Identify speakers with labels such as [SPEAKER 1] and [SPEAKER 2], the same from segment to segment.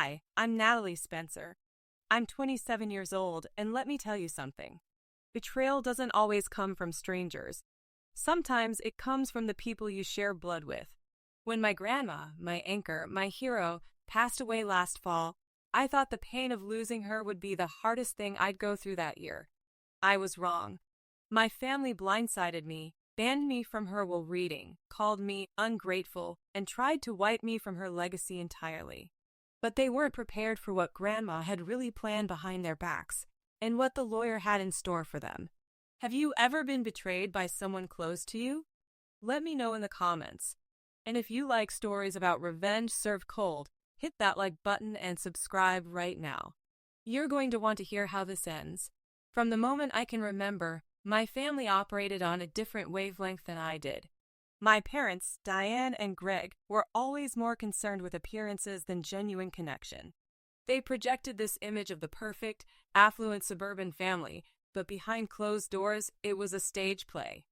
[SPEAKER 1] Hi, I'm Natalie Spencer. I'm 27 years old, and let me tell you something. Betrayal doesn't always come from strangers. Sometimes it comes from the people you share blood with. When my grandma, my anchor, my hero, passed away last fall, I thought the pain of losing her would be the hardest thing I'd go through that year. I was wrong. My family blindsided me, banned me from her while reading, called me ungrateful, and tried to wipe me from her legacy entirely. But they weren't prepared for what Grandma had really planned behind their backs, and what the lawyer had in store for them. Have you ever been betrayed by someone close to you? Let me know in the comments. And if you like stories about revenge served cold, hit that like button and subscribe right now. You're going to want to hear how this ends. From the moment I can remember, my family operated on a different wavelength than I did. My parents, Diane and Greg, were always more concerned with appearances than genuine connection. They projected this image of the perfect, affluent suburban family, but behind closed doors, it was a stage play.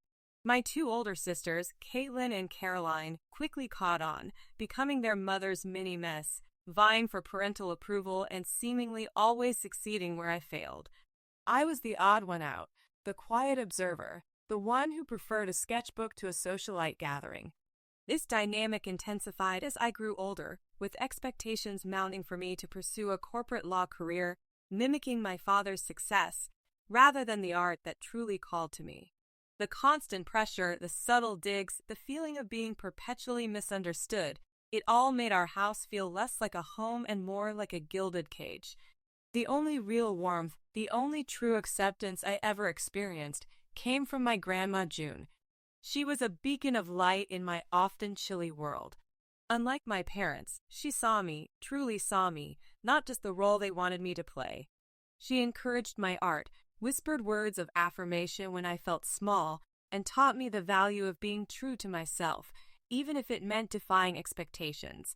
[SPEAKER 1] My two older sisters, Caitlin and Caroline, quickly caught on, becoming their mother's mini-mess, vying for parental approval and seemingly always succeeding where I failed. I was the odd one out, the quiet observer, the one who preferred a sketchbook to a socialite gathering. This dynamic intensified as I grew older, with expectations mounting for me to pursue a corporate law career, mimicking my father's success, rather than the art that truly called to me. The constant pressure, the subtle digs, the feeling of being perpetually misunderstood, it all made our house feel less like a home and more like a gilded cage. The only real warmth, the only true acceptance I ever experienced, came from my Grandma June. She was a beacon of light in my often chilly world. Unlike my parents, she saw me, truly saw me, not just the role they wanted me to play. She encouraged my art, whispered words of affirmation when I felt small, and taught me the value of being true to myself, even if it meant defying expectations.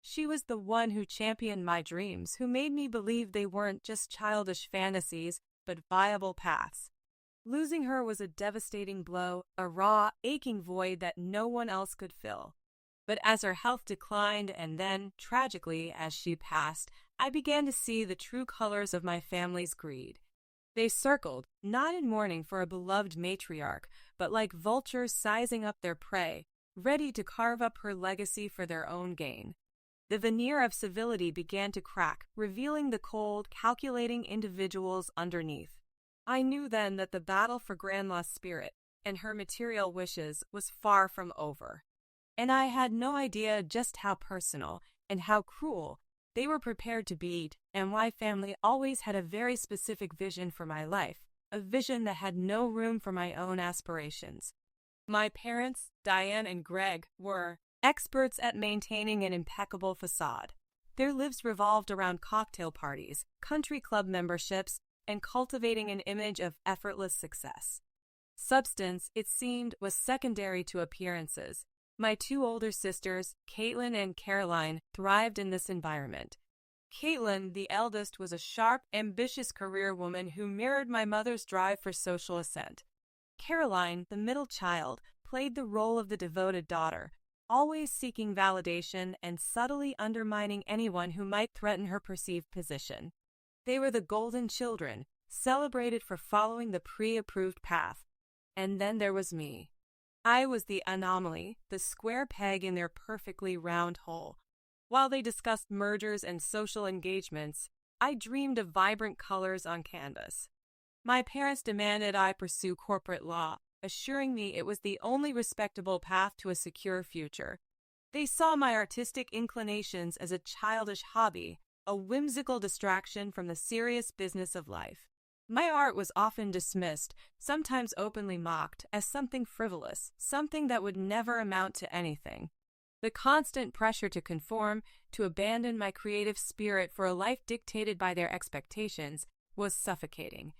[SPEAKER 1] She was the one who championed my dreams, who made me believe they weren't just childish fantasies, but viable paths. Losing her was a devastating blow, a raw, aching void that no one else could fill. But as her health declined and then, tragically, as she passed, I began to see the true colors of my family's greed. They circled, not in mourning for a beloved matriarch, but like vultures sizing up their prey, ready to carve up her legacy for their own gain. The veneer of civility began to crack, revealing the cold, calculating individuals underneath. I knew then that the battle for Grandma's spirit and her material wishes was far from over. And I had no idea just how personal and how cruel they were prepared to be, and why family always had a very specific vision for my life, a vision that had no room for my own aspirations. My parents, Diane and Greg, were experts at maintaining an impeccable facade. Their lives revolved around cocktail parties, country club memberships, and cultivating an image of effortless success. Substance, it seemed, was secondary to appearances. My two older sisters, Caitlin and Caroline, thrived in this environment. Caitlin, the eldest, was a sharp, ambitious career woman who mirrored my mother's drive for social ascent. Caroline, the middle child, played the role of the devoted daughter, always seeking validation and subtly undermining anyone who might threaten her perceived position. They were the golden children, celebrated for following the pre-approved path. And then there was me. I was the anomaly, the square peg in their perfectly round hole. While they discussed mergers and social engagements, I dreamed of vibrant colors on canvas. My parents demanded I pursue corporate law, assuring me it was the only respectable path to a secure future. They saw my artistic inclinations as a childish hobby, a whimsical distraction from the serious business of life. My art was often dismissed, sometimes openly mocked, as something frivolous, something that would never amount to anything. The constant pressure to conform, to abandon my creative spirit for a life dictated by their expectations, was suffocating.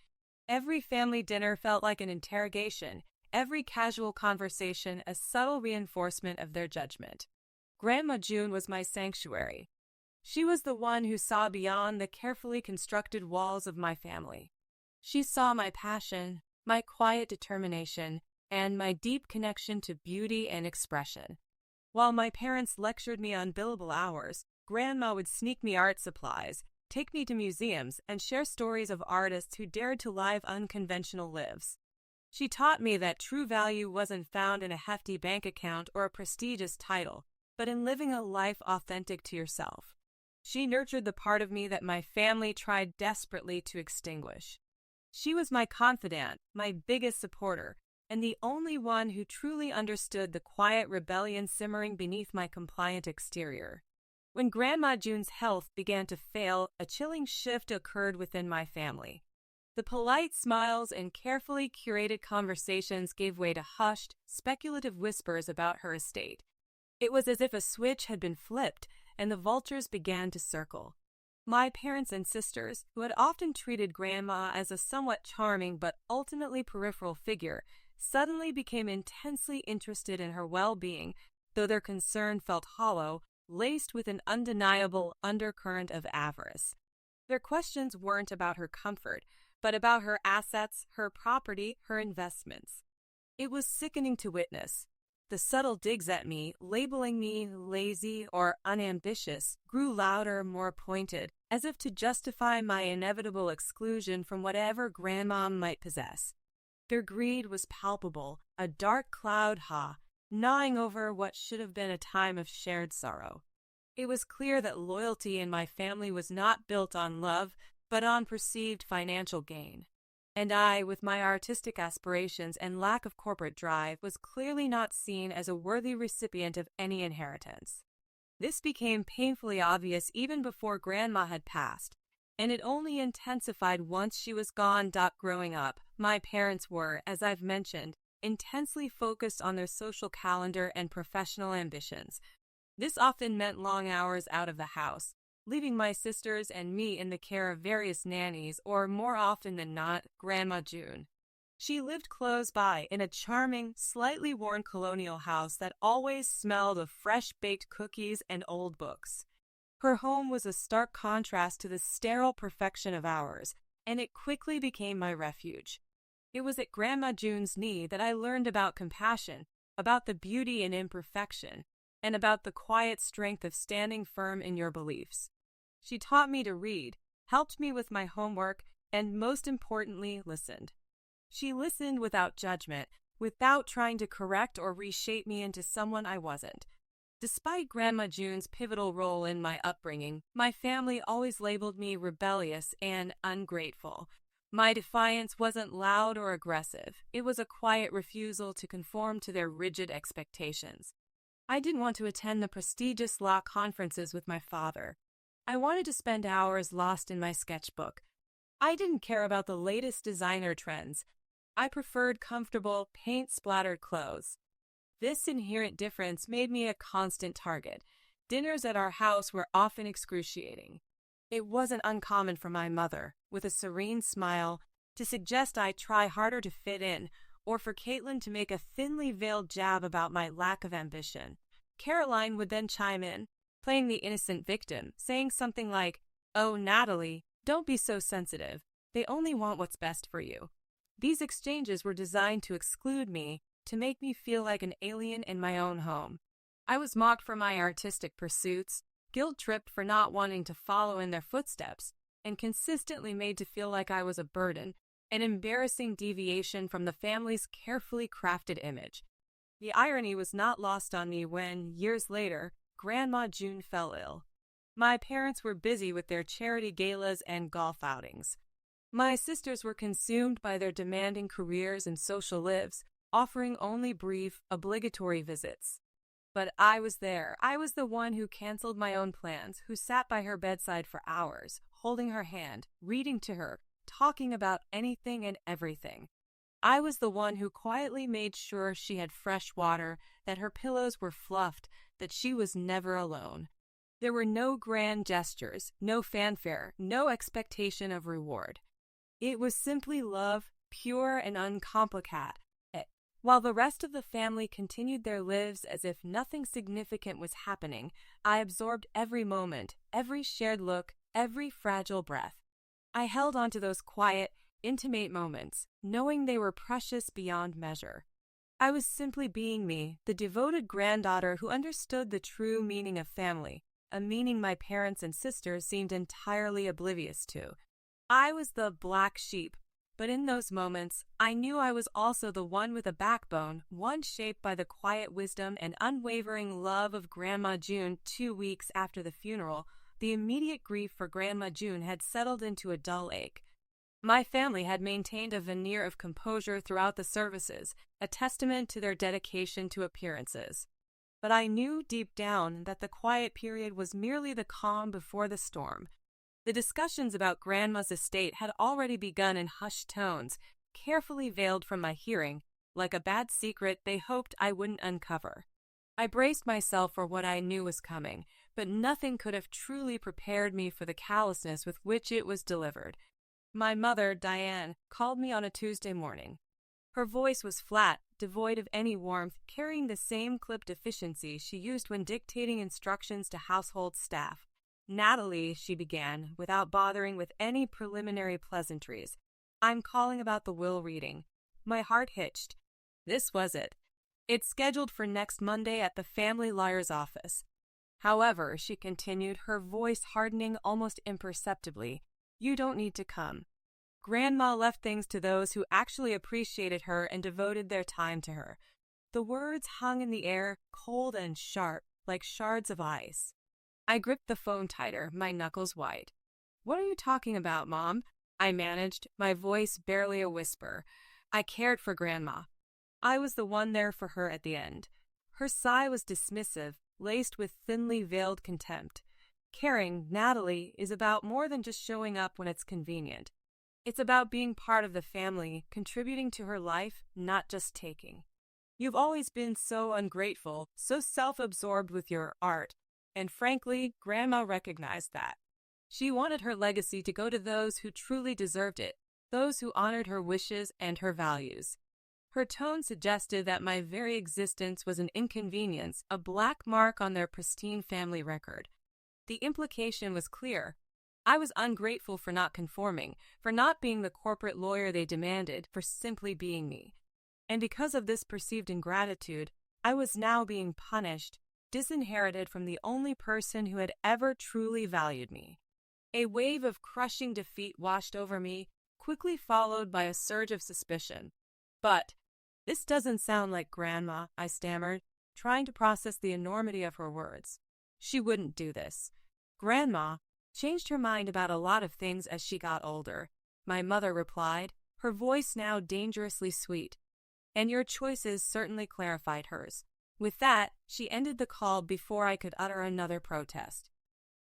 [SPEAKER 1] Every family dinner felt like an interrogation, every casual conversation a subtle reinforcement of their judgment. Grandma June was my sanctuary. She was the one who saw beyond the carefully constructed walls of my family. She saw my passion, my quiet determination, and my deep connection to beauty and expression. While my parents lectured me on billable hours, Grandma would sneak me art supplies, take me to museums, and share stories of artists who dared to live unconventional lives. She taught me that true value wasn't found in a hefty bank account or a prestigious title, but in living a life authentic to yourself. She nurtured the part of me that my family tried desperately to extinguish. She was my confidant, my biggest supporter, and the only one who truly understood the quiet rebellion simmering beneath my compliant exterior. When Grandma June's health began to fail, a chilling shift occurred within my family. The polite smiles and carefully curated conversations gave way to hushed, speculative whispers about her estate. It was as if a switch had been flipped, and the vultures began to circle. My parents and sisters, who had often treated Grandma as a somewhat charming but ultimately peripheral figure, suddenly became intensely interested in her well-being, though their concern felt hollow, laced with an undeniable undercurrent of avarice. Their questions weren't about her comfort, but about her assets, her property, her investments. It was sickening to witness. The subtle digs at me, labeling me lazy or unambitious, grew louder, more pointed, as if to justify my inevitable exclusion from whatever Grandma might possess. Their greed was palpable, a dark cloud gnawing over what should have been a time of shared sorrow. It was clear that loyalty in my family was not built on love, but on perceived financial gain. And I, with my artistic aspirations and lack of corporate drive, was clearly not seen as a worthy recipient of any inheritance. This became painfully obvious even before Grandma had passed, and it only intensified once she was gone. Growing up, my parents were, as I've mentioned, intensely focused on their social calendar and professional ambitions. This often meant long hours out of the house, leaving my sisters and me in the care of various nannies, or more often than not, Grandma June. She lived close by in a charming, slightly worn colonial house that always smelled of fresh-baked cookies and old books. Her home was a stark contrast to the sterile perfection of ours, and it quickly became my refuge. It was at Grandma June's knee that I learned about compassion, about the beauty in imperfection, and about the quiet strength of standing firm in your beliefs. She taught me to read, helped me with my homework, and most importantly, listened. She listened without judgment, without trying to correct or reshape me into someone I wasn't. Despite Grandma June's pivotal role in my upbringing, my family always labeled me rebellious and ungrateful. My defiance wasn't loud or aggressive. It was a quiet refusal to conform to their rigid expectations. I didn't want to attend the prestigious law conferences with my father. I wanted to spend hours lost in my sketchbook. I didn't care about the latest designer trends. I preferred comfortable, paint-splattered clothes. This inherent difference made me a constant target. Dinners at our house were often excruciating. It wasn't uncommon for my mother, with a serene smile, to suggest I try harder to fit in, or for Caitlin to make a thinly veiled jab about my lack of ambition. Caroline would then chime in, playing the innocent victim, saying something like, "Oh, Natalie, don't be so sensitive. They only want what's best for you." These exchanges were designed to exclude me, to make me feel like an alien in my own home. I was mocked for my artistic pursuits, guilt-tripped for not wanting to follow in their footsteps, and consistently made to feel like I was a burden, an embarrassing deviation from the family's carefully crafted image. The irony was not lost on me when, years later, Grandma June fell ill. My parents were busy with their charity galas and golf outings. My sisters were consumed by their demanding careers and social lives, offering only brief, obligatory visits. But I was there. I was the one who canceled my own plans, who sat by her bedside for hours, holding her hand, reading to her, talking about anything and everything. I was the one who quietly made sure she had fresh water, that her pillows were fluffed, that she was never alone. There were no grand gestures, no fanfare, no expectation of reward. It was simply love, pure and uncomplicated. While the rest of the family continued their lives as if nothing significant was happening, I absorbed every moment, every shared look, every fragile breath. I held on to those quiet, intimate moments, knowing they were precious beyond measure. I was simply being me, the devoted granddaughter who understood the true meaning of family, a meaning my parents and sisters seemed entirely oblivious to. I was the black sheep, but in those moments, I knew I was also the one with a backbone, one shaped by the quiet wisdom and unwavering love of Grandma June. 2 weeks after the funeral, the immediate grief for Grandma June had settled into a dull ache. My family had maintained a veneer of composure throughout the services, a testament to their dedication to appearances. But I knew deep down that the quiet period was merely the calm before the storm. The discussions about Grandma's estate had already begun in hushed tones, carefully veiled from my hearing, like a bad secret they hoped I wouldn't uncover. I braced myself for what I knew was coming, but nothing could have truly prepared me for the callousness with which it was delivered. My mother, Diane, called me on a Tuesday morning. Her voice was flat, devoid of any warmth, carrying the same clipped efficiency she used when dictating instructions to household staff. "Natalie," she began, without bothering with any preliminary pleasantries, "I'm calling about the will reading." My heart hitched. This was it. It's scheduled for next Monday at the family lawyer's office. "However," she continued, her voice hardening almost imperceptibly, "you don't need to come. Grandma left things to those who actually appreciated her and devoted their time to her." The words hung in the air, cold and sharp, like shards of ice. I gripped the phone tighter, my knuckles white. "What are you talking about, Mom?" I managed, my voice barely a whisper. "I cared for Grandma. I was the one there for her at the end." Her sigh was dismissive, laced with thinly veiled contempt. "Caring, Natalie, is about more than just showing up when it's convenient. It's about being part of the family, contributing to her life, not just taking. You've always been so ungrateful, so self-absorbed with your art, and frankly, Grandma recognized that. She wanted her legacy to go to those who truly deserved it, those who honored her wishes and her values." Her tone suggested that my very existence was an inconvenience, a black mark on their pristine family record. The implication was clear. I was ungrateful for not conforming, for not being the corporate lawyer they demanded, for simply being me. And because of this perceived ingratitude, I was now being punished, disinherited from the only person who had ever truly valued me. A wave of crushing defeat washed over me, quickly followed by a surge of suspicion. "But this doesn't sound like Grandma," I stammered, trying to process the enormity of her words. "She wouldn't do this. Grandma changed her mind about a lot of things as she got older," my mother replied, her voice now dangerously sweet. "And your choices certainly clarified hers." With that, she ended the call before I could utter another protest.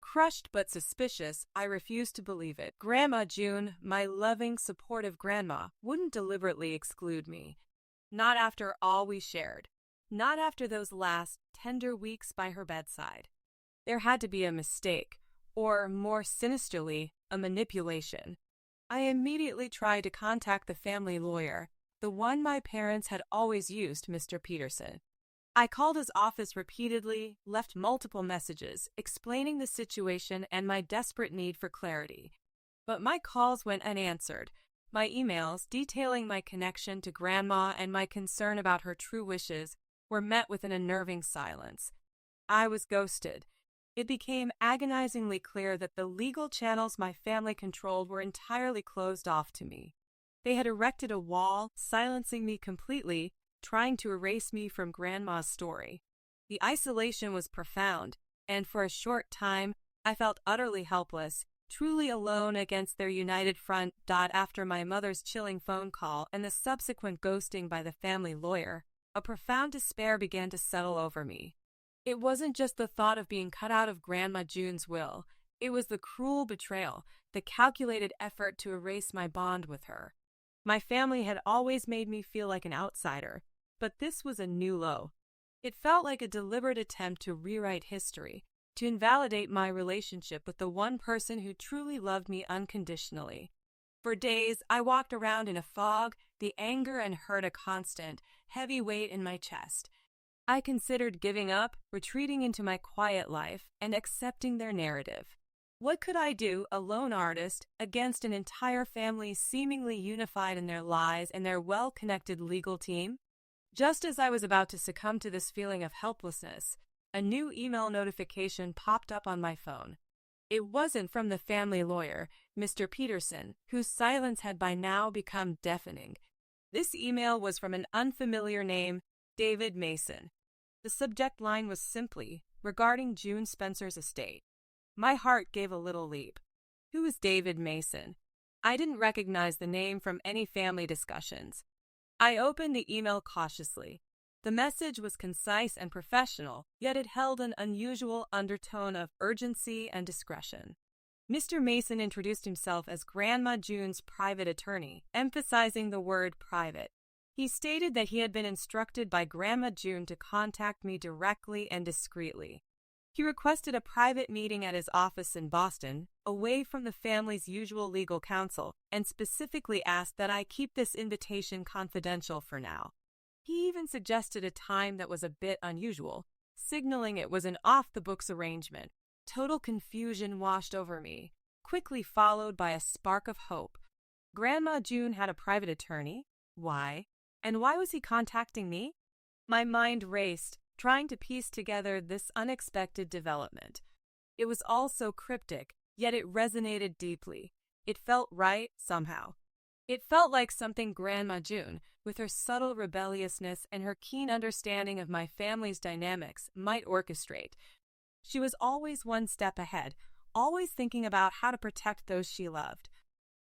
[SPEAKER 1] Crushed but suspicious, I refused to believe it. Grandma June, my loving, supportive grandma, wouldn't deliberately exclude me. Not after all we shared. Not after those last, tender weeks by her bedside. There had to be a mistake, or, more sinisterly, a manipulation. I immediately tried to contact the family lawyer, the one my parents had always used, Mr. Peterson. I called his office repeatedly, left multiple messages, explaining the situation and my desperate need for clarity. But my calls went unanswered. My emails, detailing my connection to Grandma and my concern about her true wishes, were met with an unnerving silence. I was ghosted. It became agonizingly clear that the legal channels my family controlled were entirely closed off to me. They had erected a wall, silencing me completely, trying to erase me from Grandma's story. The isolation was profound, and for a short time, I felt utterly helpless, truly alone against their united front. After my mother's chilling phone call and the subsequent ghosting by the family lawyer, a profound despair began to settle over me. It wasn't just the thought of being cut out of Grandma June's will. It was the cruel betrayal, the calculated effort to erase my bond with her. My family had always made me feel like an outsider, but this was a new low. It felt like a deliberate attempt to rewrite history, to invalidate my relationship with the one person who truly loved me unconditionally. For days, I walked around in a fog, the anger and hurt a constant, heavy weight in my chest. I considered giving up, retreating into my quiet life, and accepting their narrative. What could I do, a lone artist, against an entire family seemingly unified in their lies and their well-connected legal team? Just as I was about to succumb to this feeling of helplessness, A new email notification popped up on my phone. It wasn't from the family lawyer, Mr. Peterson, whose silence had by now become deafening. This email was from an unfamiliar name, David Mason. The subject line was simply, regarding June Spencer's estate. My heart gave a little leap. Who is David Mason? I didn't recognize the name from any family discussions. I opened the email cautiously. The message was concise and professional, yet it held an unusual undertone of urgency and discretion. Mr. Mason introduced himself as Grandma June's private attorney, emphasizing the word private. He stated that he had been instructed by Grandma June to contact me directly and discreetly. He requested a private meeting at his office in Boston, away from the family's usual legal counsel, and specifically asked that I keep this invitation confidential for now. He even suggested a time that was a bit unusual, signaling it was an off-the-books arrangement. Total confusion washed over me, quickly followed by a spark of hope. Grandma June had a private attorney? Why? And why was he contacting me? My mind raced, trying to piece together this unexpected development. It was all so cryptic, yet it resonated deeply. It felt right, somehow. It felt like something Grandma June, with her subtle rebelliousness and her keen understanding of my family's dynamics, might orchestrate. She was always one step ahead, always thinking about how to protect those she loved.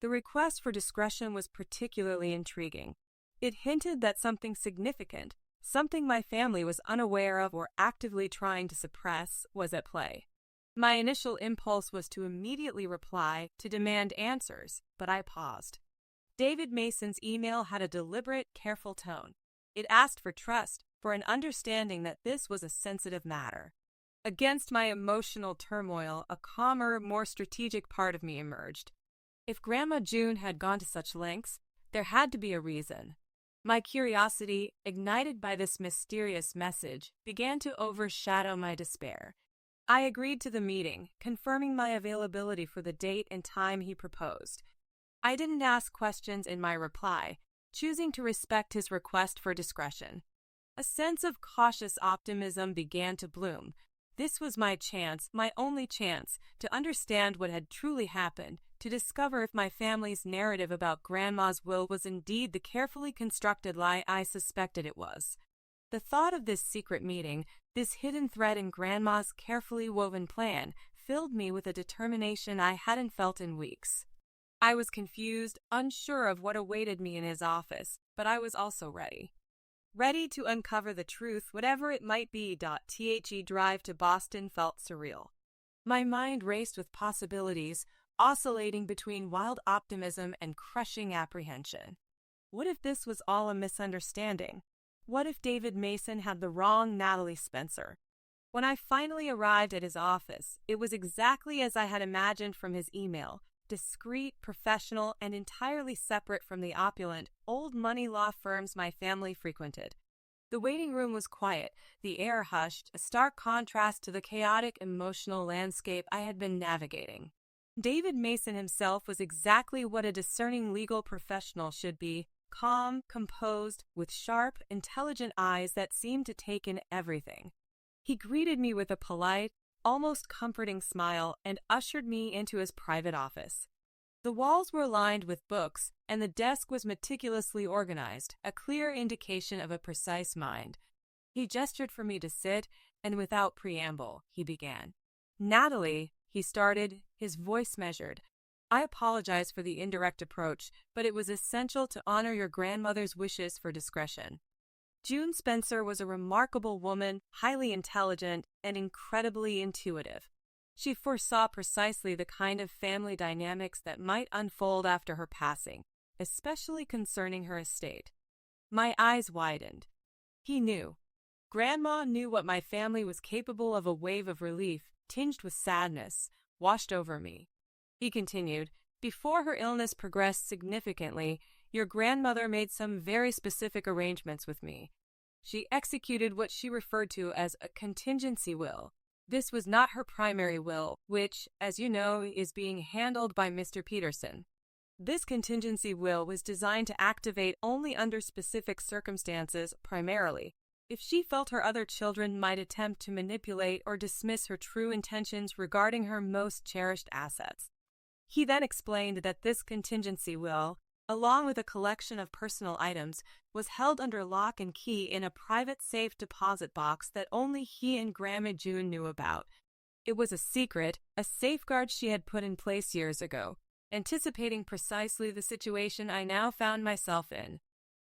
[SPEAKER 1] The request for discretion was particularly intriguing. It hinted that something significant, something my family was unaware of or actively trying to suppress, was at play. My initial impulse was to immediately reply, to demand answers, but I paused. David Mason's email had a deliberate, careful tone. It asked for trust, for an understanding that this was a sensitive matter. Against my emotional turmoil, a calmer, more strategic part of me emerged. If Grandma June had gone to such lengths, there had to be a reason. My curiosity, ignited by this mysterious message, began to overshadow my despair. I agreed to the meeting, confirming my availability for the date and time he proposed. I didn't ask questions in my reply, choosing to respect his request for discretion. A sense of cautious optimism began to bloom. This was my chance, my only chance, to understand what had truly happened, to discover if my family's narrative about Grandma's will was indeed the carefully constructed lie I suspected it was. The thought of this secret meeting, this hidden thread in Grandma's carefully woven plan, filled me with a determination I hadn't felt in weeks. I was confused, unsure of what awaited me in his office, but I was also ready. Ready to uncover the truth, whatever it might be. The drive to Boston felt surreal. My mind raced with possibilities, oscillating between wild optimism and crushing apprehension. What if this was all a misunderstanding? What if David Mason had the wrong Natalie Spencer? When I finally arrived at his office, it was exactly as I had imagined from his email. Discreet, professional, and entirely separate from the opulent, old money law firms my family frequented. The waiting room was quiet, the air hushed, a stark contrast to the chaotic, emotional landscape I had been navigating. David Mason himself was exactly what a discerning legal professional should be, calm, composed, with sharp, intelligent eyes that seemed to take in everything. He greeted me with a polite, almost comforting smile and ushered me into his private office. The walls were lined with books, and the desk was meticulously organized, a clear indication of a precise mind. He gestured for me to sit, and without preamble, he began. "Natalie," he started, his voice measured. "I apologize for the indirect approach, but it was essential to honor your grandmother's wishes for discretion. June Spencer was a remarkable woman, highly intelligent, and incredibly intuitive. She foresaw precisely the kind of family dynamics that might unfold after her passing, especially concerning her estate." My eyes widened. He knew. Grandma knew what my family was capable of. A wave of relief, tinged with sadness, washed over me. He continued, "Before her illness progressed significantly, your grandmother made some very specific arrangements with me. She executed what she referred to as a contingency will. This was not her primary will, which, as you know, is being handled by Mr. Peterson. This contingency will was designed to activate only under specific circumstances primarily. if she felt her other children might attempt to manipulate or dismiss her true intentions regarding her most cherished assets. He then explained that this contingency will, along with a collection of personal items, was held under lock and key in a private safe deposit box that only he and Grandma June knew about. It was a secret, a safeguard she had put in place years ago, anticipating precisely the situation I now found myself in.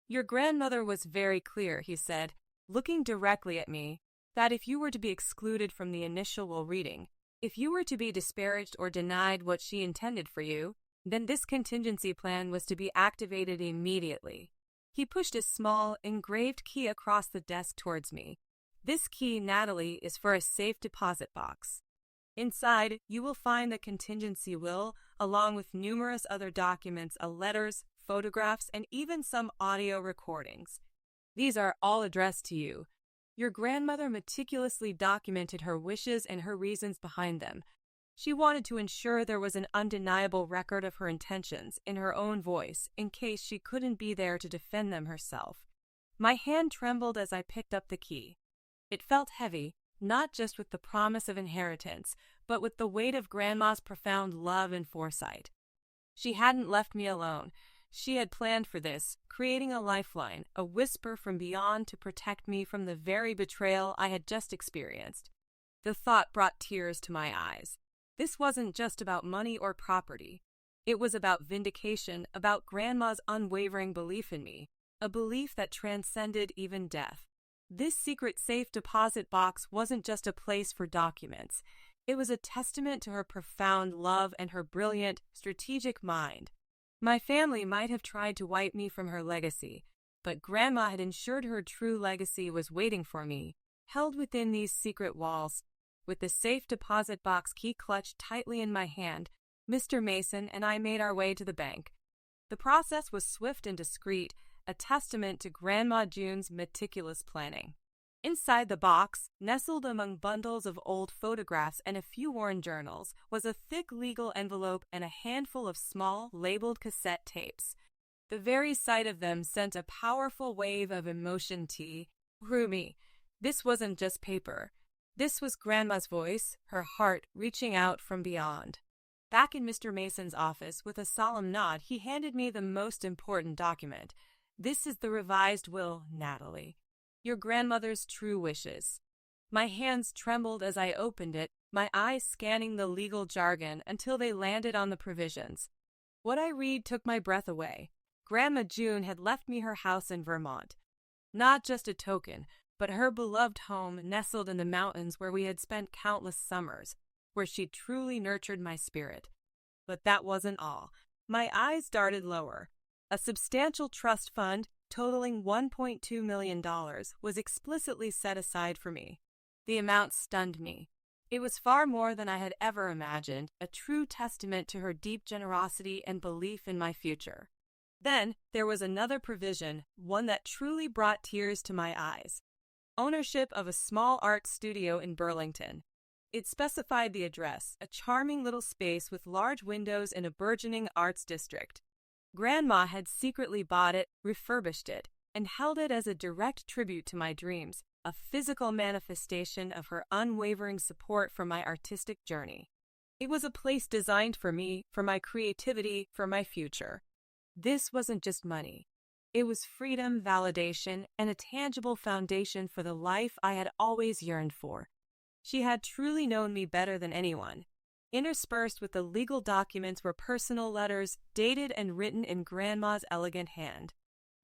[SPEAKER 1] Your grandmother was very clear, he said, looking directly at me, that if you were to be excluded from the initial will reading, if you were to be disparaged or denied what she intended for you, then this contingency plan was to be activated immediately. He pushed a small, engraved key across the desk towards me. This key, Natalie, is for a safe deposit box. Inside, you will find the contingency will, along with numerous other documents, letters, photographs, and even some audio recordings. These are all addressed to you. Your grandmother meticulously documented her wishes and her reasons behind them. She wanted to ensure there was an undeniable record of her intentions in her own voice in case she couldn't be there to defend them herself. My hand trembled as I picked up the key. It felt heavy, not just with the promise of inheritance, but with the weight of Grandma's profound love and foresight. She hadn't left me alone. She had planned for this, creating a lifeline, a whisper from beyond to protect me from the very betrayal I had just experienced. The thought brought tears to my eyes. This wasn't just about money or property. It was about vindication, about Grandma's unwavering belief in me, a belief that transcended even death. This secret safe deposit box wasn't just a place for documents. It was a testament to her profound love and her brilliant, strategic mind. My family might have tried to wipe me from her legacy, but Grandma had ensured her true legacy was waiting for me, held within these secret walls. With the safe deposit box key clutched tightly in my hand, Mr. Mason and I made our way to the bank. The process was swift and discreet, a testament to Grandma June's meticulous planning. Inside the box, nestled among bundles of old photographs and a few worn journals, was a thick legal envelope and a handful of small, labeled cassette tapes. The very sight of them sent a powerful wave of emotion through me. This wasn't just paper. This was Grandma's voice, her heart reaching out from beyond. Back in Mr. Mason's office, with a solemn nod, he handed me the most important document. This is the revised will, Natalie. Your grandmother's true wishes. My hands trembled as I opened it, my eyes scanning the legal jargon until they landed on the provisions. What I read took my breath away. Grandma June had left me her house in Vermont. Not just a token, but her beloved home nestled in the mountains where we had spent countless summers, where she truly nurtured my spirit. But that wasn't all. My eyes darted lower. A substantial trust fund, totaling $1.2 million, was explicitly set aside for me. The amount stunned me. It was far more than I had ever imagined, a true testament to her deep generosity and belief in my future. Then there was another provision, one that truly brought tears to my eyes. Ownership of a small art studio in Burlington. It specified the address, a charming little space with large windows in a burgeoning arts district. Grandma had secretly bought it, refurbished it, and held it as a direct tribute to my dreams, a physical manifestation of her unwavering support for my artistic journey. It was a place designed for me, for my creativity, for my future. This wasn't just money. It was freedom, validation, and a tangible foundation for the life I had always yearned for. She had truly known me better than anyone. Interspersed with the legal documents were personal letters, dated and written in Grandma's elegant hand.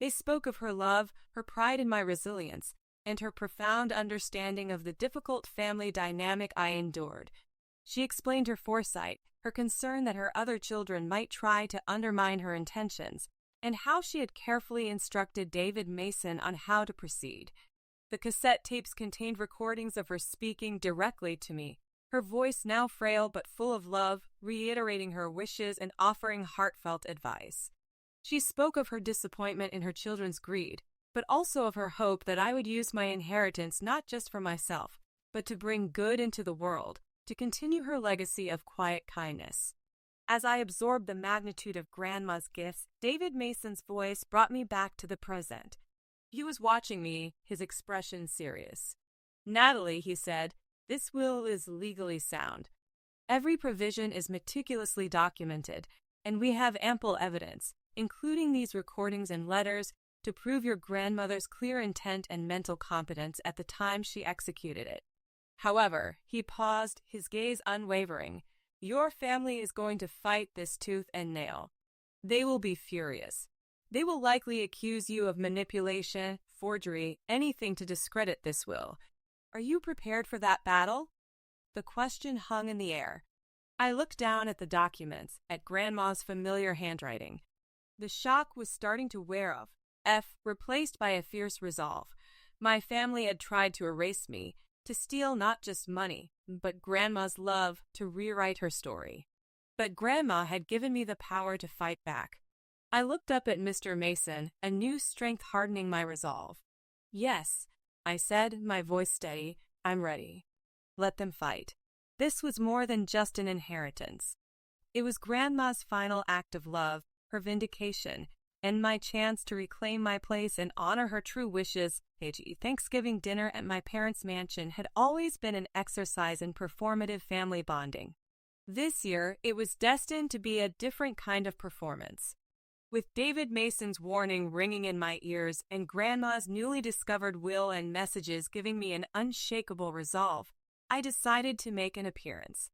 [SPEAKER 1] They spoke of her love, her pride in my resilience, and her profound understanding of the difficult family dynamic I endured. She explained her foresight, her concern that her other children might try to undermine her intentions, and how she had carefully instructed David Mason on how to proceed. The cassette tapes contained recordings of her speaking directly to me, her voice now frail but full of love, reiterating her wishes and offering heartfelt advice. She spoke of her disappointment in her children's greed, but also of her hope that I would use my inheritance not just for myself, but to bring good into the world, to continue her legacy of quiet kindness. As I absorbed the magnitude of Grandma's gifts, David Mason's voice brought me back to the present. He was watching me, his expression serious. "Natalie," he said, "this will is legally sound. Every provision is meticulously documented, and we have ample evidence, including these recordings and letters, to prove your grandmother's clear intent and mental competence at the time she executed it. However," he paused, his gaze unwavering, "your family is going to fight this tooth and nail. They will be furious. They will likely accuse you of manipulation, forgery, anything to discredit this will. Are you prepared for that battle?" The question hung in the air. I looked down at the documents, at Grandma's familiar handwriting. The shock was starting to wear off, replaced by a fierce resolve. My family had tried to erase me, to steal not just money, but Grandma's love, to rewrite her story. But Grandma had given me the power to fight back. I looked up at Mr. Mason, a new strength hardening my resolve. "Yes," I said, my voice steady, "I'm ready. Let them fight." This was more than just an inheritance. It was Grandma's final act of love, her vindication, and my chance to reclaim my place and honor her true wishes. Thanksgiving dinner at my parents' mansion had always been an exercise in performative family bonding. This year, it was destined to be a different kind of performance. With David Mason's warning ringing in my ears and Grandma's newly discovered will and messages giving me an unshakable resolve, I decided to make an appearance.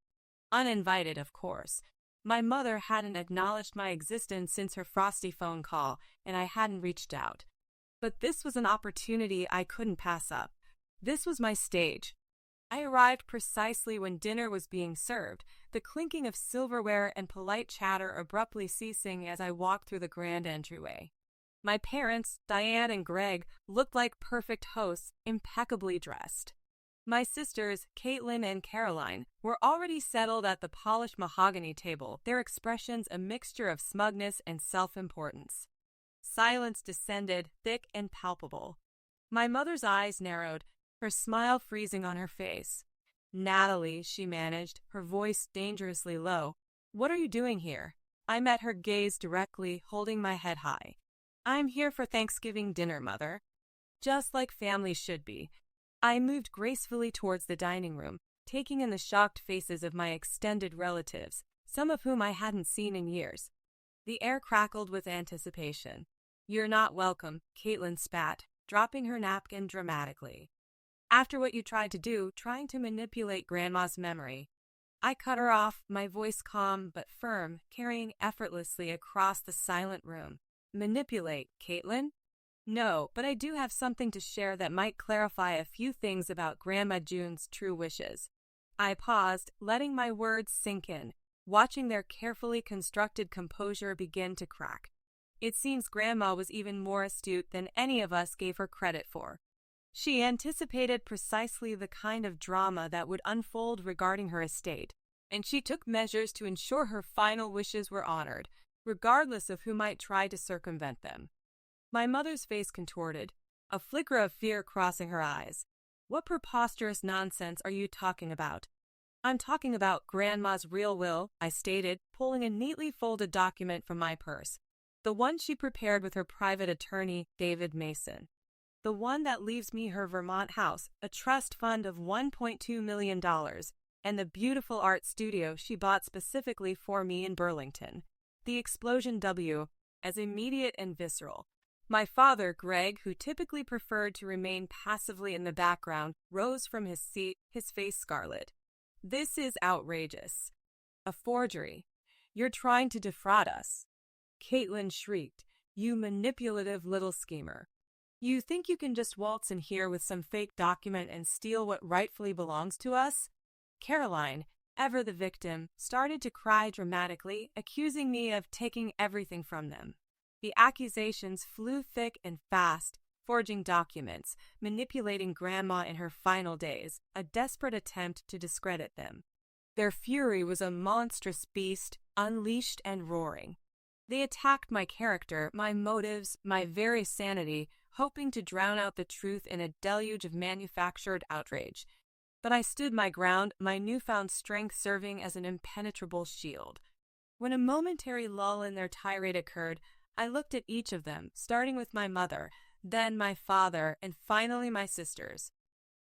[SPEAKER 1] Uninvited, of course. My mother hadn't acknowledged my existence since her frosty phone call, and I hadn't reached out. But this was an opportunity I couldn't pass up. This was my stage. I arrived precisely when dinner was being served, the clinking of silverware and polite chatter abruptly ceasing as I walked through the grand entryway. My parents, Diane and Greg, looked like perfect hosts, impeccably dressed. My sisters, Caitlin and Caroline, were already settled at the polished mahogany table, their expressions a mixture of smugness and self-importance. Silence descended, thick and palpable. My mother's eyes narrowed, her smile freezing on her face. "Natalie," she managed, her voice dangerously low, "what are you doing here?" I met her gaze directly, holding my head high. "I'm here for Thanksgiving dinner, Mother." Just like family should be. I moved gracefully towards the dining room, taking in the shocked faces of my extended relatives, some of whom I hadn't seen in years. The air crackled with anticipation. "You're not welcome," Caitlin spat, dropping her napkin dramatically. "After what you tried to do, trying to manipulate Grandma's memory." I cut her off, my voice calm but firm, carrying effortlessly across the silent room. "Manipulate, Caitlin?" "No, but I do have something to share that might clarify a few things about Grandma June's true wishes." I paused, letting my words sink in, watching their carefully constructed composure begin to crack. It seems Grandma was even more astute than any of us gave her credit for. She anticipated precisely the kind of drama that would unfold regarding her estate, and she took measures to ensure her final wishes were honored, regardless of who might try to circumvent them. My mother's face contorted, a flicker of fear crossing her eyes. "What preposterous nonsense are you talking about?" "I'm talking about Grandma's real will," I stated, pulling a neatly folded document from my purse. "The one she prepared with her private attorney, David Mason. The one that leaves me her Vermont house, a trust fund of $1.2 million, and the beautiful art studio she bought specifically for me in Burlington." The explosion as immediate and visceral. My father, Greg, who typically preferred to remain passively in the background, rose from his seat, his face scarlet. "This is outrageous. A forgery. You're trying to defraud us." Caitlin shrieked, "You manipulative little schemer. You think you can just waltz in here with some fake document and steal what rightfully belongs to us?" Caroline, ever the victim, started to cry dramatically, accusing me of taking everything from them. The accusations flew thick and fast, forging documents, manipulating Grandma in her final days, a desperate attempt to discredit them. Their fury was a monstrous beast, unleashed and roaring. They attacked my character, my motives, my very sanity, hoping to drown out the truth in a deluge of manufactured outrage. But I stood my ground, my newfound strength serving as an impenetrable shield. When a momentary lull in their tirade occurred, I looked at each of them, starting with my mother, then my father, and finally my sisters.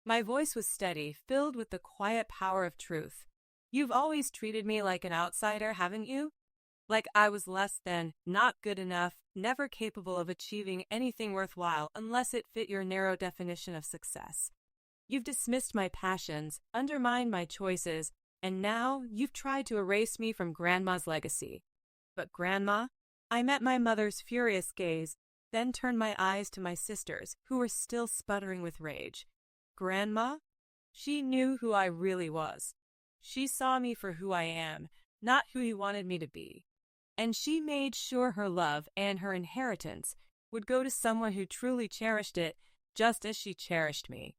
[SPEAKER 1] My voice was steady, filled with the quiet power of truth. You've always treated me like an outsider, haven't you? Like I was less than, not good enough, never capable of achieving anything worthwhile unless it fit your narrow definition of success. You've dismissed my passions, undermined my choices, and now you've tried to erase me from Grandma's legacy. But Grandma, I met my mother's furious gaze, then turned my eyes to my sisters, who were still sputtering with rage. Grandma? She knew who I really was. She saw me for who I am, not who you wanted me to be. And she made sure her love and her inheritance would go to someone who truly cherished it, just as she cherished me.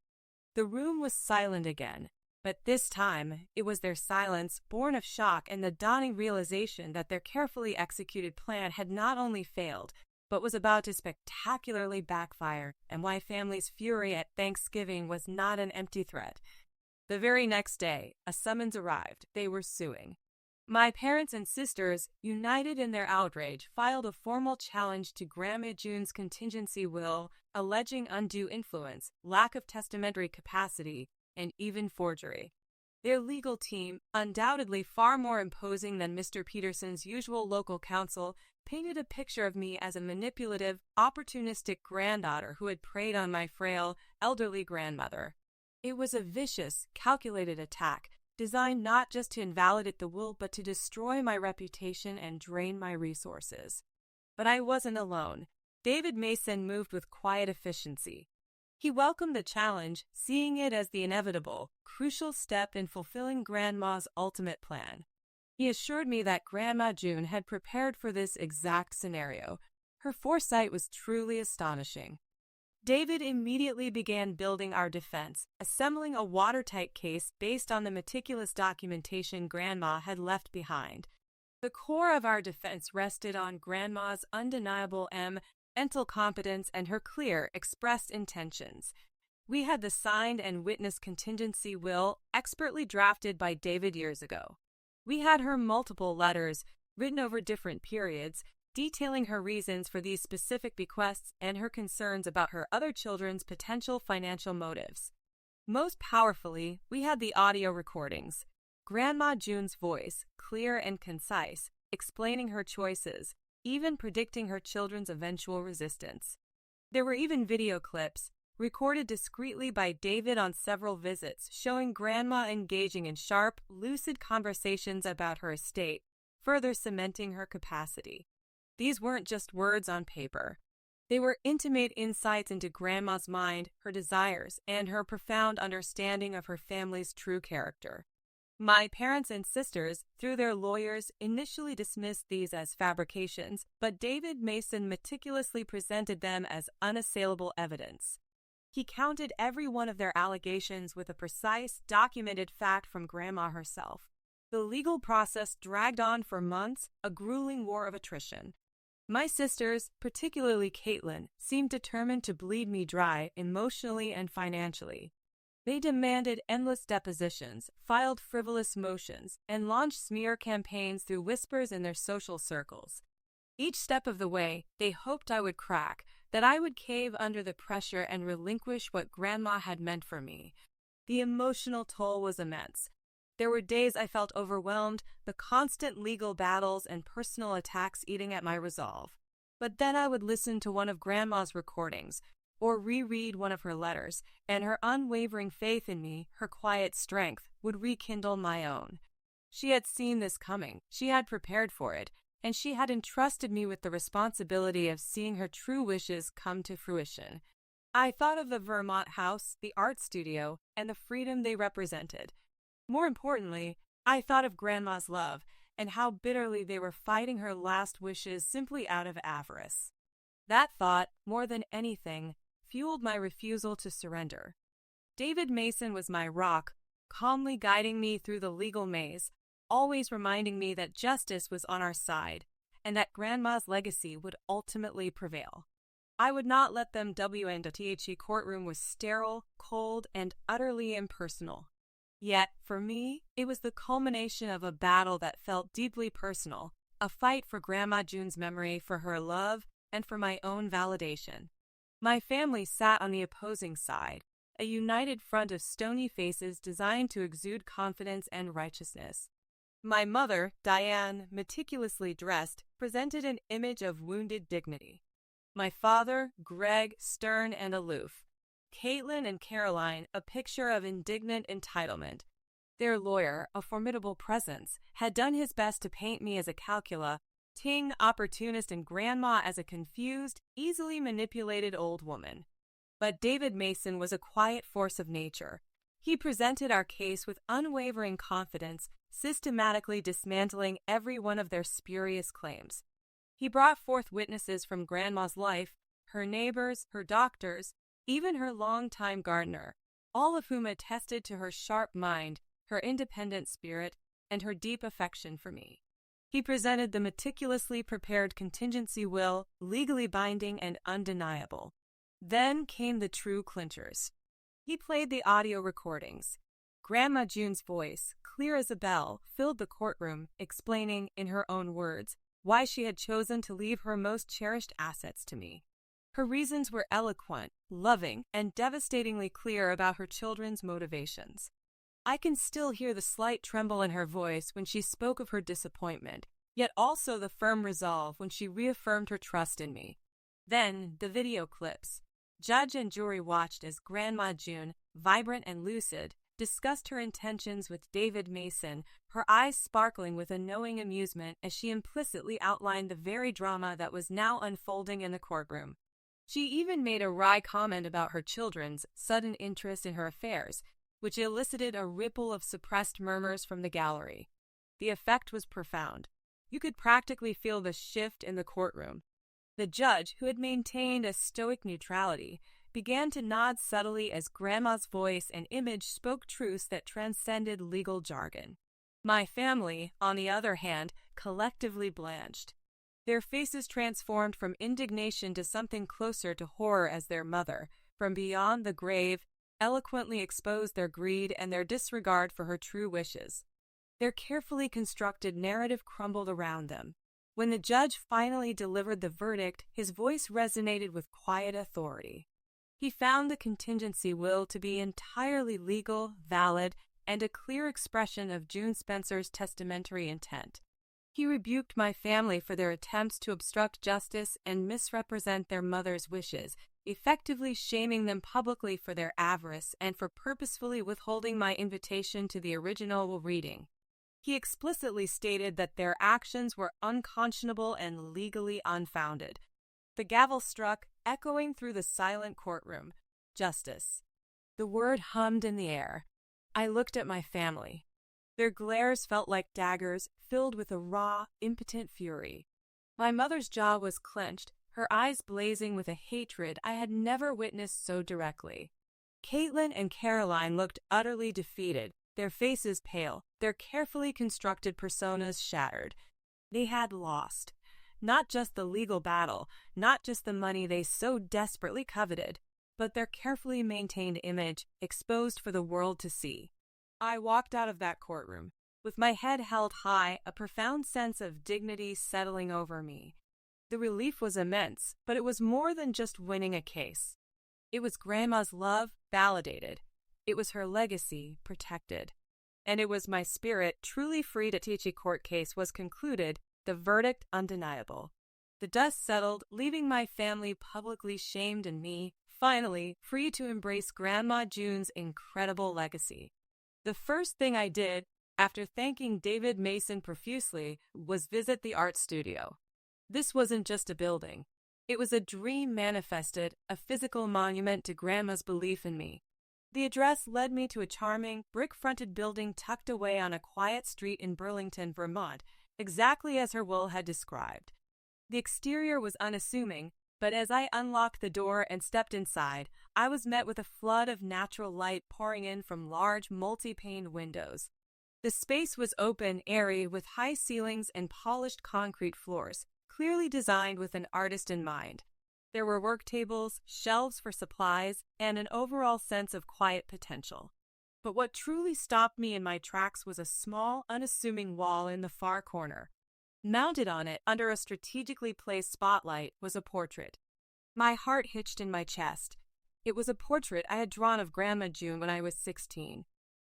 [SPEAKER 1] The room was silent again, but this time it was their silence born of shock and the dawning realization that their carefully executed plan had not only failed, but was about to spectacularly backfire, and why family's fury at Thanksgiving was not an empty threat. The very next day, a summons arrived. They were suing. My parents and sisters, united in their outrage, filed a formal challenge to Grandma June's contingency will, alleging undue influence, lack of testamentary capacity, and even forgery. Their legal team, undoubtedly far more imposing than Mr. Peterson's usual local counsel, painted a picture of me as a manipulative, opportunistic granddaughter who had preyed on my frail, elderly grandmother. It was a vicious, calculated attack, designed not just to invalidate the will but to destroy my reputation and drain my resources. But I wasn't alone. David Mason moved with quiet efficiency. He welcomed the challenge, seeing it as the inevitable, crucial step in fulfilling Grandma's ultimate plan. He assured me that Grandma June had prepared for this exact scenario. Her foresight was truly astonishing. David immediately began building our defense, assembling a watertight case based on the meticulous documentation Grandma had left behind. The core of our defense rested on Grandma's undeniable mental competence and her clear, expressed intentions. We had the signed and witnessed contingency will, expertly drafted by David years ago. We had her multiple letters, written over different periods, detailing her reasons for these specific bequests and her concerns about her other children's potential financial motives. Most powerfully, we had the audio recordings. Grandma June's voice, clear and concise, explaining her choices, even predicting her children's eventual resistance. There were even video clips, recorded discreetly by David on several visits, showing Grandma engaging in sharp, lucid conversations about her estate, further cementing her capacity. These weren't just words on paper. They were intimate insights into Grandma's mind, her desires, and her profound understanding of her family's true character. My parents and sisters, through their lawyers, initially dismissed these as fabrications, but David Mason meticulously presented them as unassailable evidence. He counted every one of their allegations with a precise, documented fact from Grandma herself. The legal process dragged on for months, a grueling war of attrition. My sisters, particularly Caitlin, seemed determined to bleed me dry emotionally and financially. They demanded endless depositions, filed frivolous motions, and launched smear campaigns through whispers in their social circles. Each step of the way, they hoped I would crack, that I would cave under the pressure and relinquish what Grandma had meant for me. The emotional toll was immense. There were days I felt overwhelmed, the constant legal battles and personal attacks eating at my resolve. But then I would listen to one of Grandma's recordings, or reread one of her letters, and her unwavering faith in me, her quiet strength, would rekindle my own. She had seen this coming, she had prepared for it, and she had entrusted me with the responsibility of seeing her true wishes come to fruition. I thought of the Vermont house, the art studio, and the freedom they represented. More importantly, I thought of Grandma's love, and how bitterly they were fighting her last wishes simply out of avarice. That thought, more than anything, fueled my refusal to surrender. David Mason was my rock, calmly guiding me through the legal maze, always reminding me that justice was on our side, and that Grandma's legacy would ultimately prevail. I would not let them The courtroom was sterile, cold, and utterly impersonal. Yet, for me, it was the culmination of a battle that felt deeply personal, a fight for Grandma June's memory, for her love, and for my own validation. My family sat on the opposing side, a united front of stony faces designed to exude confidence and righteousness. My mother, Diane, meticulously dressed, presented an image of wounded dignity. My father, Greg, stern and aloof. Caitlin and Caroline, a picture of indignant entitlement. Their lawyer, a formidable presence, had done his best to paint me as a calculating opportunist and Grandma as a confused, easily manipulated old woman. But David Mason was a quiet force of nature. He presented our case with unwavering confidence, systematically dismantling every one of their spurious claims. He brought forth witnesses from Grandma's life, her neighbors, her doctors, even her longtime gardener, all of whom attested to her sharp mind, her independent spirit, and her deep affection for me. He presented the meticulously prepared contingency will, legally binding and undeniable. Then came the true clinchers. He played the audio recordings. Grandma June's voice, clear as a bell, filled the courtroom, explaining, in her own words, why she had chosen to leave her most cherished assets to me. Her reasons were eloquent, loving, and devastatingly clear about her children's motivations. I can still hear the slight tremble in her voice when she spoke of her disappointment, yet also the firm resolve when she reaffirmed her trust in me. Then, the video clips. Judge and jury watched as Grandma June, vibrant and lucid, discussed her intentions with David Mason, her eyes sparkling with a knowing amusement as she implicitly outlined the very drama that was now unfolding in the courtroom. She even made a wry comment about her children's sudden interest in her affairs, which elicited a ripple of suppressed murmurs from the gallery. The effect was profound. You could practically feel the shift in the courtroom. The judge, who had maintained a stoic neutrality, began to nod subtly as Grandma's voice and image spoke truths that transcended legal jargon. My family, on the other hand, collectively blanched. Their faces transformed from indignation to something closer to horror as their mother, from beyond the grave, eloquently exposed their greed and their disregard for her true wishes. Their carefully constructed narrative crumbled around them. When the judge finally delivered the verdict, his voice resonated with quiet authority. He found the contingency will to be entirely legal, valid, and a clear expression of June Spencer's testamentary intent. He rebuked my family for their attempts to obstruct justice and misrepresent their mother's wishes, effectively shaming them publicly for their avarice and for purposefully withholding my invitation to the original reading. He explicitly stated that their actions were unconscionable and legally unfounded. The gavel struck, echoing through the silent courtroom. Justice. The word hummed in the air. I looked at my family. Their glares felt like daggers, filled with a raw, impotent fury. My mother's jaw was clenched, her eyes blazing with a hatred I had never witnessed so directly. Caitlin and Caroline looked utterly defeated, their faces pale, their carefully constructed personas shattered. They had lost. Not just the legal battle, not just the money they so desperately coveted, but their carefully maintained image, exposed for the world to see. I walked out of that courtroom, with my head held high, a profound sense of dignity settling over me. The relief was immense, but it was more than just winning a case. It was Grandma's love validated. It was her legacy protected. And it was my spirit truly free. The Teachy court case was concluded, the verdict undeniable. The dust settled, leaving my family publicly shamed and me, finally, free to embrace Grandma June's incredible legacy. The first thing I did, after thanking David Mason profusely, was visit the art studio. This wasn't just a building. It was a dream manifested, a physical monument to Grandma's belief in me. The address led me to a charming, brick-fronted building tucked away on a quiet street in Burlington, Vermont, exactly as her will had described. The exterior was unassuming, but as I unlocked the door and stepped inside, I was met with a flood of natural light pouring in from large, multi-paned windows. The space was open, airy, with high ceilings and polished concrete floors, clearly designed with an artist in mind. There were work tables, shelves for supplies, and an overall sense of quiet potential. But what truly stopped me in my tracks was a small, unassuming wall in the far corner. Mounted on it, under a strategically placed spotlight, was a portrait. My heart hitched in my chest. It was a portrait I had drawn of Grandma June when I was 16.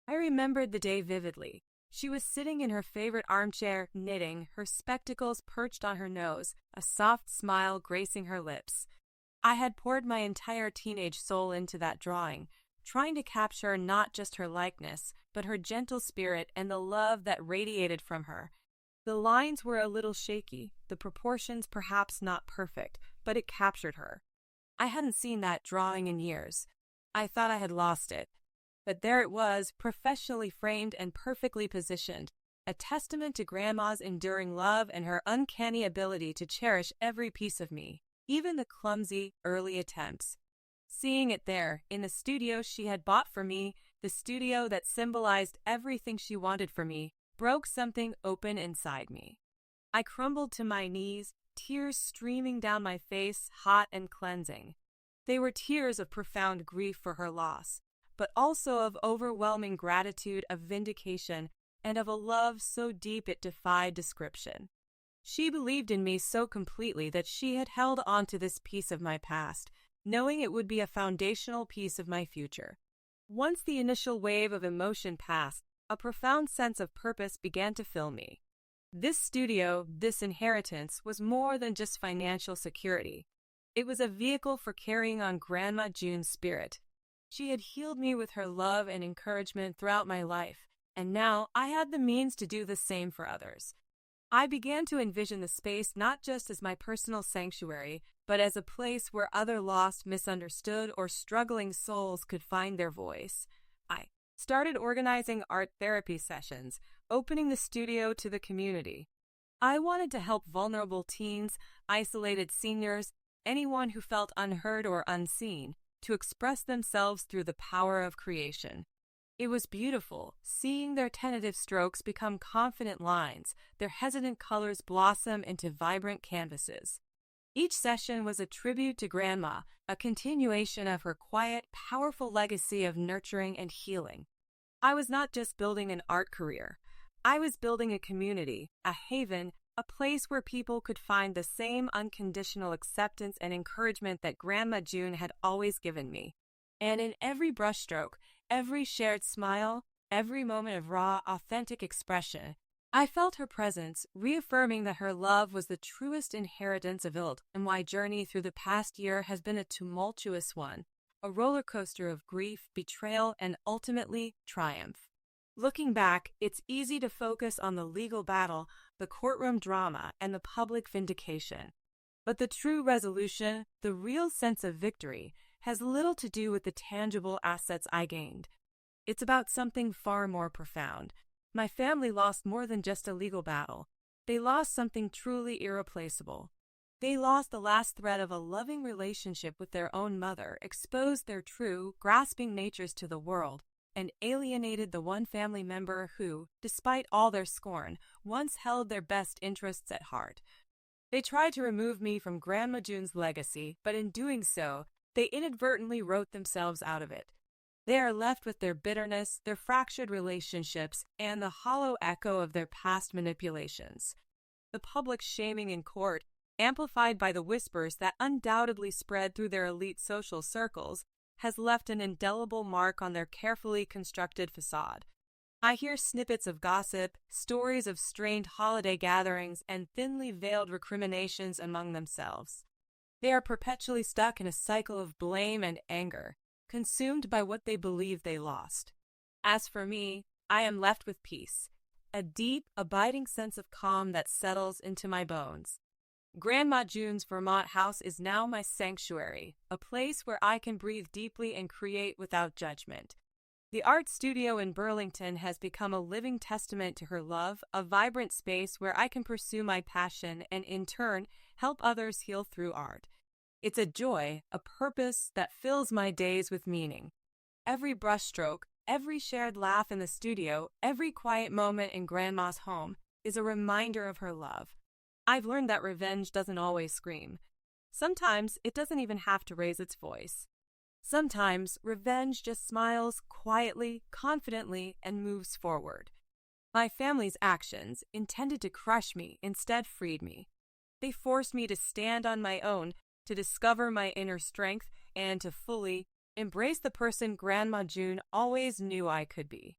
[SPEAKER 1] I remembered the day vividly. She was sitting in her favorite armchair, knitting, her spectacles perched on her nose, a soft smile gracing her lips. I had poured my entire teenage soul into that drawing, trying to capture not just her likeness, but her gentle spirit and the love that radiated from her. The lines were a little shaky, the proportions perhaps not perfect, but it captured her. I hadn't seen that drawing in years. I thought I had lost it. But there it was, professionally framed and perfectly positioned, a testament to Grandma's enduring love and her uncanny ability to cherish every piece of me, even the clumsy, early attempts. Seeing it there, in the studio she had bought for me, the studio that symbolized everything she wanted for me, broke something open inside me. I crumbled to my knees, tears streaming down my face, hot and cleansing. They were tears of profound grief for her loss, but also of overwhelming gratitude, of vindication, and of a love so deep it defied description. She believed in me so completely that she had held on to this piece of my past, knowing it would be a foundational piece of my future. Once the initial wave of emotion passed, a profound sense of purpose began to fill me. This studio, this inheritance, was more than just financial security. It was a vehicle for carrying on Grandma June's spirit. She had healed me with her love and encouragement throughout my life, and now I had the means to do the same for others. I began to envision the space not just as my personal sanctuary, but as a place where other lost, misunderstood, or struggling souls could find their voice. I started organizing art therapy sessions, opening the studio to the community. I wanted to help vulnerable teens, isolated seniors, anyone who felt unheard or unseen, to express themselves through the power of creation. It was beautiful, seeing their tentative strokes become confident lines, their hesitant colors blossom into vibrant canvases. Each session was a tribute to Grandma, a continuation of her quiet, powerful legacy of nurturing and healing. I was not just building an art career. I was building a community, a haven, a place where people could find the same unconditional acceptance and encouragement that Grandma June had always given me. And in every brushstroke, every shared smile, every moment of raw, authentic expression, I felt her presence, reaffirming that her love was the truest inheritance of it, and my journey through the past year has been a tumultuous one, a roller coaster of grief, betrayal, and ultimately triumph. Looking back, it's easy to focus on the legal battle, the courtroom drama, and the public vindication. But the true resolution, the real sense of victory, has little to do with the tangible assets I gained. It's about something far more profound. My family lost more than just a legal battle. They lost something truly irreplaceable. They lost the last thread of a loving relationship with their own mother, exposed their true, grasping natures to the world, and alienated the one family member who, despite all their scorn, once held their best interests at heart. They tried to remove me from Grandma June's legacy, but in doing so, they inadvertently wrote themselves out of it. They are left with their bitterness, their fractured relationships, and the hollow echo of their past manipulations. The public shaming in court, amplified by the whispers that undoubtedly spread through their elite social circles, has left an indelible mark on their carefully constructed facade. I hear snippets of gossip, stories of strained holiday gatherings, and thinly veiled recriminations among themselves. They are perpetually stuck in a cycle of blame and anger, consumed by what they believe they lost. As for me, I am left with peace, a deep, abiding sense of calm that settles into my bones. Grandma June's Vermont house is now my sanctuary, a place where I can breathe deeply and create without judgment. The art studio in Burlington has become a living testament to her love, a vibrant space where I can pursue my passion and, in turn, help others heal through art. It's a joy, a purpose that fills my days with meaning. Every brushstroke, every shared laugh in the studio, every quiet moment in Grandma's home is a reminder of her love. I've learned that revenge doesn't always scream. Sometimes it doesn't even have to raise its voice. Sometimes revenge just smiles quietly, confidently, and moves forward. My family's actions, intended to crush me, instead freed me. They forced me to stand on my own, to discover my inner strength, and to fully embrace the person Grandma June always knew I could be.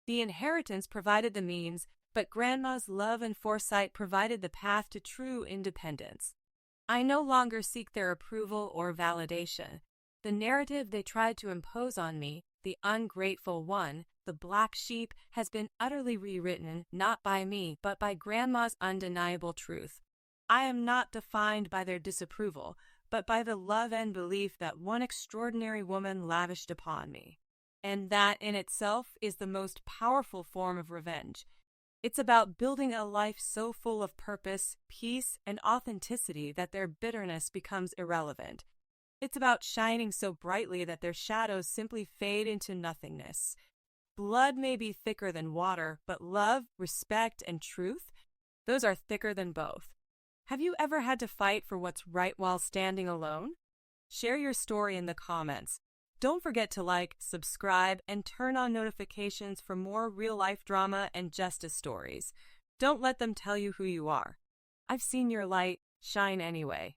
[SPEAKER 1] The inheritance provided the means, but Grandma's love and foresight provided the path to true independence. I no longer seek their approval or validation. The narrative they tried to impose on me, the ungrateful one, the black sheep, has been utterly rewritten, not by me, but by Grandma's undeniable truth. I am not defined by their disapproval, but by the love and belief that one extraordinary woman lavished upon me. And that in itself is the most powerful form of revenge. It's about building a life so full of purpose, peace, and authenticity that their bitterness becomes irrelevant. It's about shining so brightly that their shadows simply fade into nothingness. Blood may be thicker than water, but love, respect, and truth, those are thicker than both. Have you ever had to fight for what's right while standing alone? Share your story in the comments. Don't forget to like, subscribe, and turn on notifications for more real-life drama and justice stories. Don't let them tell you who you are. I've seen your light shine anyway.